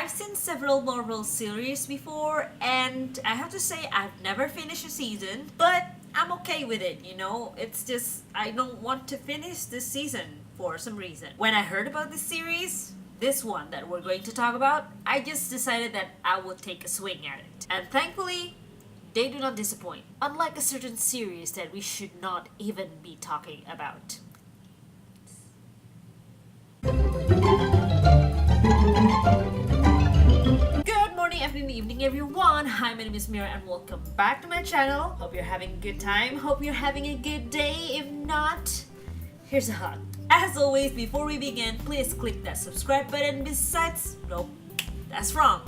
I've seen several Marvel series before, and I have to say I've never finished a season, but I'm okay with it, you know? It's just I don't want to finish this season for some reason. When I heard about this series, this one that we're going to talk about, I just decided that I would take a swing at it. And thankfully, they do not disappoint. Unlike a certain series that we should not even be talking about. Good morning, afternoon, evening everyone. Hi, my name is Myra and welcome back to my channel. Hope you're having a good time. Hope you're having a good day. If not, here's a hug. As always, before we begin, please click that subscribe button. Besides, nope, that's wrong.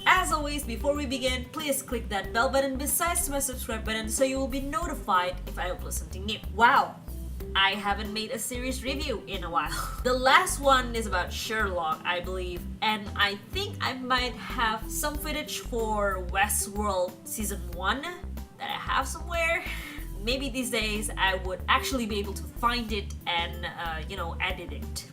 As always, before we begin, please click that bell button besides my subscribe button so you will be notified if I upload something new. Wow, I haven't made a series review in a while. The last one is about Sherlock, I believe, and I think I might have some footage for Westworld Season 1 that I have somewhere. Maybe these days I would actually be able to find it and, edit it.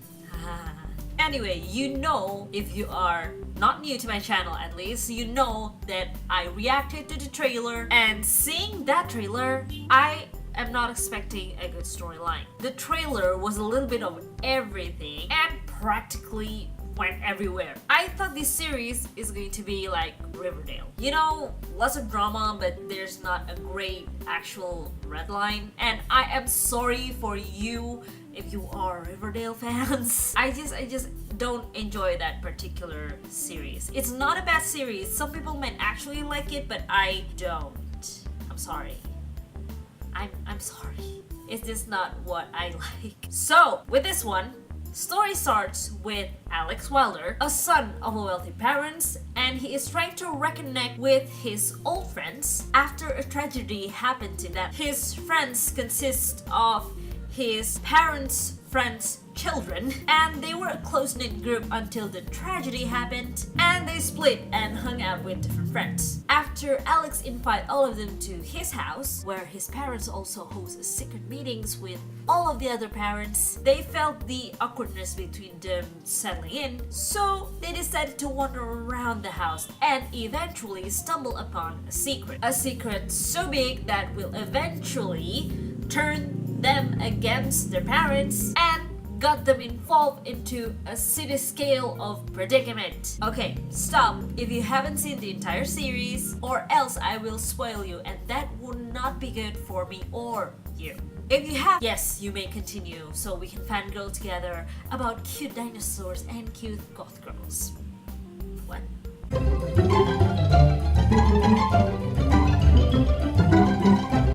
Anyway, you know, if you are not new to my channel at least, you know that I reacted to the trailer, and seeing that trailer, I am not expecting a good storyline. The trailer was a little bit of everything and practically went everywhere. I thought this series is going to be like Riverdale. You know, lots of drama, but there's not a great actual red line. And I am sorry for you if you are Riverdale fans. I just don't enjoy that particular series. It's not a bad series. Some people might actually like it, but I don't. I'm sorry. I'm sorry. It's just not what I like. So, with this one, story starts with Alex Wilder, a son of a wealthy parents, and he is trying to reconnect with his old friends after a tragedy happened to them. His friends consist of his parents' friends' children, and they were a close-knit group until the tragedy happened, and they split and hung out with different friends. After Alex invited all of them to his house, where his parents also host secret meetings with all of the other parents, they felt the awkwardness between them settling in, so they decided to wander around the house and eventually stumble upon a secret. A secret so big that will eventually turn them against their parents and got them involved into a city scale of predicament. Okay, stop if you haven't seen the entire series, or else I will spoil you, and that would not be good for me or you. If you have, yes, you may continue so we can fangirl together about cute dinosaurs and cute goth girls. What?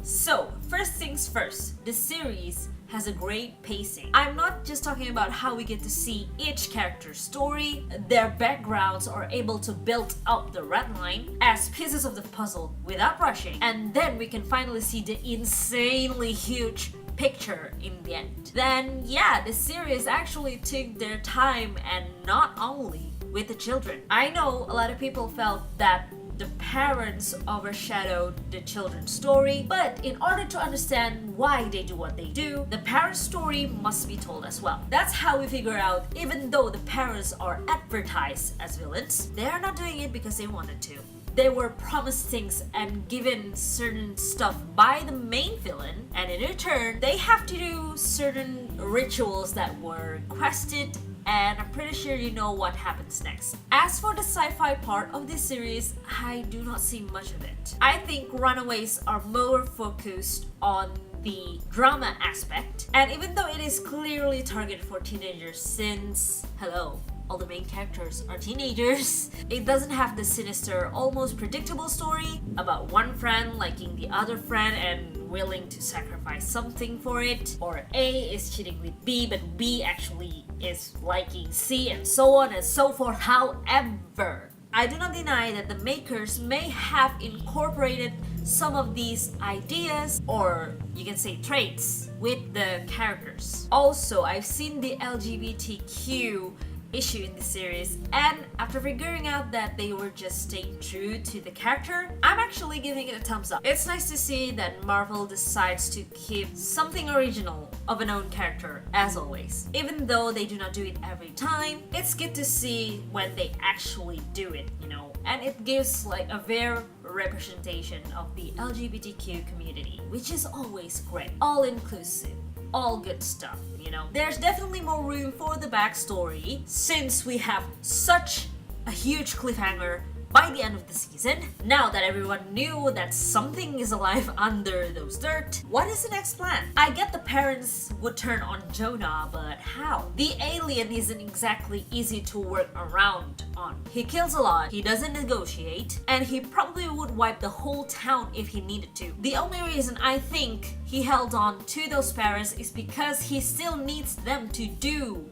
So, first things first, the series has a great pacing. I'm not just talking about how we get to see each character's story, their backgrounds are able to build up the red line as pieces of the puzzle without rushing, and then we can finally see the insanely huge picture in the end. Then yeah, the series actually took their time, and not only with the children. I know a lot of people felt that the parents overshadowed the children's story, but in order to understand why they do what they do, the parents' story must be told as well. That's how we figure out, even though the parents are advertised as villains, they are not doing it because they wanted to. They were promised things and given certain stuff by the main villain, and in return, they have to do certain rituals that were requested, and I'm pretty sure you know what happens next. As for the sci-fi part of this series, I do not see much of it. I think Runaways are more focused on the drama aspect, and even though it is clearly targeted for teenagers since, hello, all the main characters are teenagers, it doesn't have the sinister, almost predictable story about one friend liking the other friend and willing to sacrifice something for it, or A is cheating with B but B actually is liking C, and so on and so forth. However, I do not deny that the makers may have incorporated some of these ideas, or you can say traits, with the characters. Also, I've seen the LGBTQ issue in the series, and after figuring out that they were just staying true to the character, I'm actually giving it a thumbs up. It's nice to see that Marvel decides to keep something original of a known character as always. Even though they do not do it every time, it's good to see when they actually do it, you know, and it gives like a fair representation of the LGBTQ community, which is always great, all inclusive, all good stuff, you know. There's definitely more room for the backstory since we have such a huge cliffhanger by the end of the season. Now that everyone knew that something is alive under those dirt, what is the next plan? I get the parents would turn on Jonah, but how? The alien isn't exactly easy to work around on. He kills a lot, he doesn't negotiate, and he probably would wipe the whole town if he needed to. The only reason I think he held on to those parents is because he still needs them to do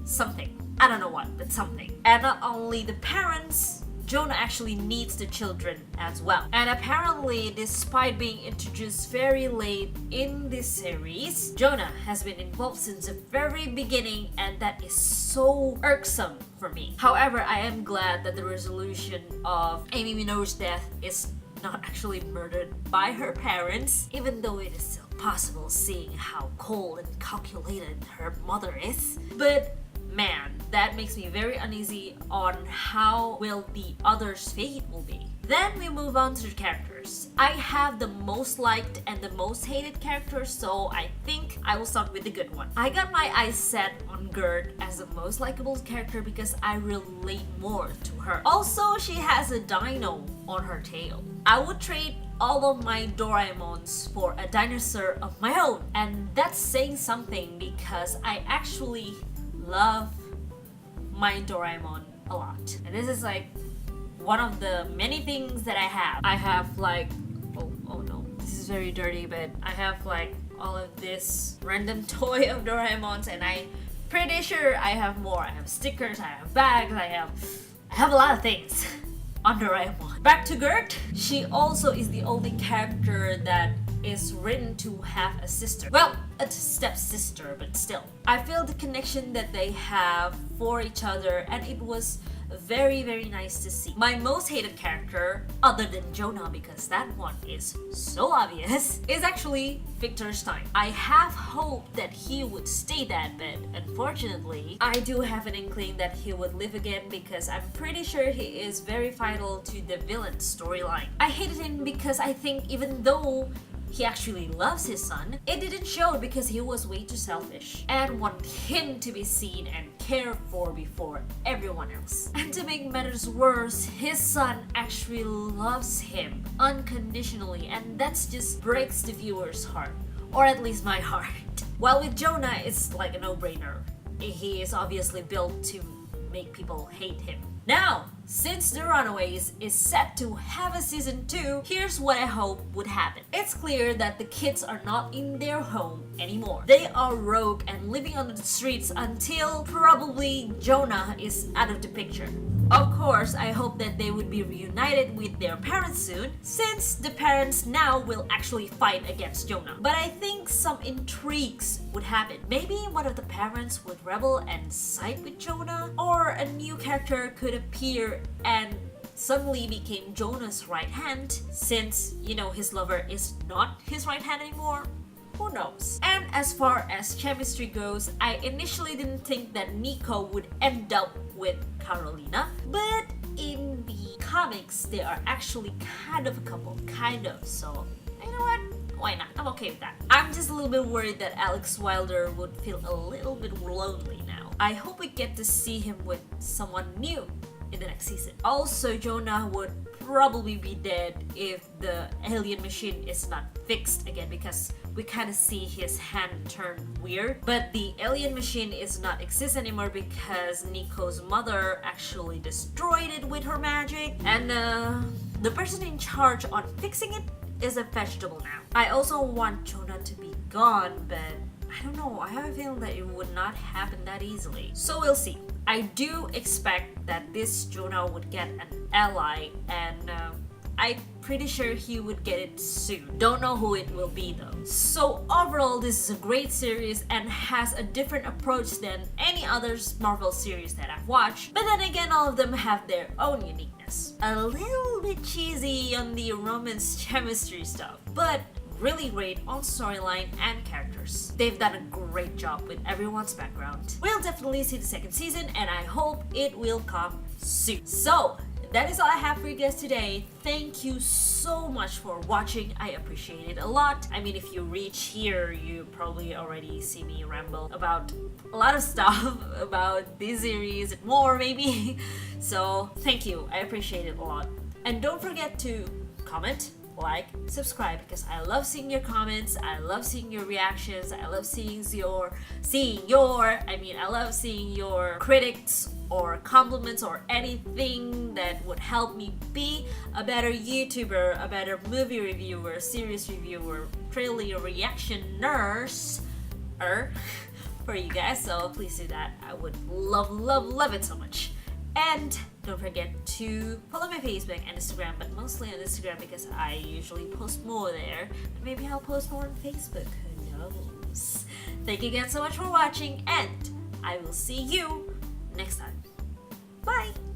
something. I don't know what, but something. And not only the parents, Jonah actually needs the children as well. And apparently, despite being introduced very late in this series, Jonah has been involved since the very beginning, and that is so irksome for me. However, I am glad that the resolution of Amy Minogue's death is not actually murdered by her parents, even though it is still possible seeing how cold and calculated her mother is. But man, that makes me very uneasy on how will the others' fate will be. Then we move on to the characters. I have the most liked and the most hated characters, so I think I will start with the good one. I got my eyes set on Gert as the most likable character because I relate more to her. Also, she has a dino on her tail. I would trade all of my Doraemons for a dinosaur of my own, and that's saying something because I actually love my Doraemon a lot. And this is like one of the many things that I have. I have like, oh no, this is very dirty, but I have like all of this random toy of Doraemon's, and I'm pretty sure I have more. I have stickers, I have bags, I have a lot of things on Doraemon. Back to Gert. She also is the only character that is written to have a sister. Well, a stepsister, but still. I feel the connection that they have for each other, and it was very, very nice to see. My most hated character, other than Jonah, because that one is so obvious, is actually Victor Stein. I have hoped that he would stay dead, but unfortunately, I do have an inkling that he would live again because I'm pretty sure he is very vital to the villain storyline. I hated him because I think even though he actually loves his son, it didn't show because he was way too selfish and wanted him to be seen and cared for before everyone else. And to make matters worse, his son actually loves him unconditionally, and that just breaks the viewer's heart, or at least my heart. While with Jonah, it's like a no-brainer. He is obviously built to make people hate him. Now, since The Runaways is set to have a season 2, here's what I hope would happen. It's clear that the kids are not in their home anymore. They are rogue and living on the streets until probably Jonah is out of the picture. Of course, I hope that they would be reunited with their parents soon, since the parents now will actually fight against Jonah. But I think some intrigues would happen. Maybe one of the parents would rebel and side with Jonah, or a new character could appear and suddenly became Jonah's right hand, since, you know, his lover is not his right hand anymore. Who knows? And as far as chemistry goes, I initially didn't think that Nico would end up with Carolina, but in the comics, they are actually kind of a couple, so you know what? Why not? I'm okay with that. I'm just a little bit worried that Alex Wilder would feel a little bit lonely now. I hope we get to see him with someone new in the next season. Also, Jonah would probably be dead if the alien machine is not fixed again, because we kind of see his hand turn weird. But the alien machine is not exist anymore because Nico's mother actually destroyed it with her magic, and the person in charge on fixing it is a vegetable now. I also want Jonah to be gone, but I don't know, I have a feeling that it would not happen that easily. So we'll see. I do expect that this Jonah would get an ally, and I'm pretty sure he would get it soon. Don't know who it will be though. So overall, this is a great series and has a different approach than any other Marvel series that I've watched. But then again, all of them have their own uniqueness. A little bit cheesy on the romance chemistry stuff, but really great on storyline and characters. They've done a great job with everyone's background. We'll definitely see the second season and I hope it will come soon. So that is all I have for you guys today. Thank you so much for watching. I appreciate it a lot. I mean, if you reach here, you probably already see me ramble about a lot of stuff about this series and more maybe. So thank you. I appreciate it a lot. And don't forget to comment, like, subscribe, because I love seeing your comments, I love seeing your reactions, I love seeing your critics or compliments or anything that would help me be a better YouTuber, a better movie reviewer, series reviewer, trailer reactioners for you guys. So please do that. I would love it so much. And don't forget to follow my Facebook and Instagram, but mostly on Instagram because I usually post more there. But maybe I'll post more on Facebook, who knows. Thank you again so much for watching, and I will see you next time. Bye!